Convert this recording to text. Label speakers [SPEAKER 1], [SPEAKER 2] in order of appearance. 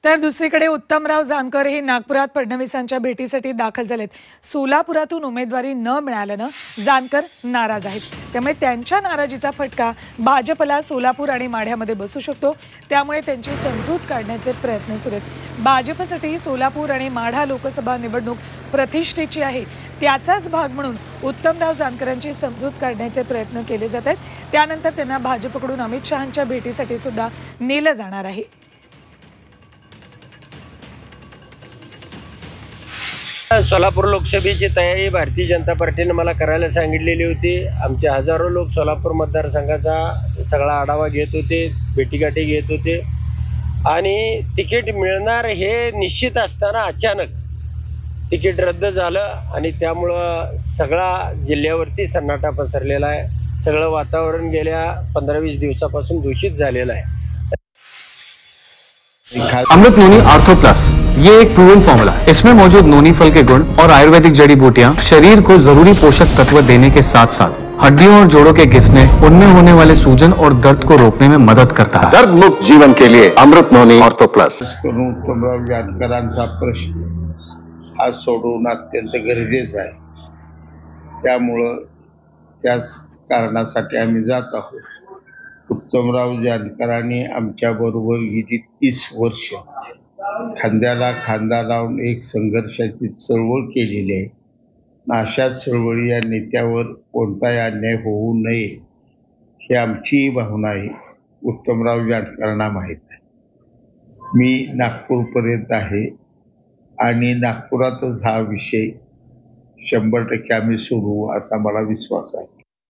[SPEAKER 1] तर दुसरीकडे उत्तमराव जानकर हे नागपुरात फडणवीसांच्या भेटीसाठी दाखल झालेत। सोलापुरातून उमेदवारी न मिळाल्यानं जानकर नाराज आहेत। त्यामुळे त्यांच्या नाराजीचा फटका भाजपला सोलापूर आणि माढ्यामध्ये बसू शकतो। त्यामुळे त्यांची समजूत काढण्याचे प्रयत्न सुरू आहेत। भाजपसाठी सोलापूर आणि माढा लोकसभा निवडणूक प्रतिष्ठेची आहे। त्याचाच भाग म्हणून उत्तमराव जानकरांची समजूत काढण्याचे प्रयत्न केले जात आहेत। त्यानंतर त्यांना भाजपकडून अमित शहांच्या भेटीसाठी सुद्धा नेलं जाणार आहे।
[SPEAKER 2] सोलापूर लोकसभेची तयारी भारतीय जनता पार्टीने मला करायला सांगितलेली होती। आमचे हजारो लोक सोलापूर मतदारसंघाचा सगळा आढावा घेत होते, भेटीगाठी घेत होते आणि तिकीट मिळणार हे निश्चित असताना अचानक तिकीट रद्द झालं आणि त्यामुळं सगळा जिल्ह्यावरती सन्नाटा पसरलेला आहे। सगळं वातावरण गेल्या 15-20 दिवसापासून दूषित झालेलं आहे।
[SPEAKER 3] अमृत नोनी आर्थो प्लस ये एक प्रूवन फॉर्मूला है। इसमें मौजूद नोनी फल के गुण और आयुर्वेदिक जड़ी बूटियां शरीर को जरूरी पोषक तत्व देने के साथ साथ हड्डियों और जोड़ों के घिसने, उनमें होने वाले सूजन और दर्द को रोकने में मदद करता है।
[SPEAKER 4] दर्द मुक्त जीवन के लिए अमृत नोनी आर्थो प्लस।
[SPEAKER 5] उत्तमराव जानकरांचा प्रश्न हा सोडवणं अत्यंत गरजेचं आहे। त्यामुळं त्याच कारणासाठी आम्ही जात आहोत। उत्तमराव जानकरांनी आमच्या बरोबर गेली 30 वर्ष खांद्याला खांदा लावून एक संघर्षाची चळवळ केलेली आहे। अशा चळवळी या नेत्यावर कोणताही अन्याय होऊ नये ही आमची भावना आहे। उत्तमराव जानकरांना माहीत आहे मी नागपूरपर्यंत आहे आणि नागपुरातच हा विषय 100% आम्ही सोडवू असा मला विश्वास आहे।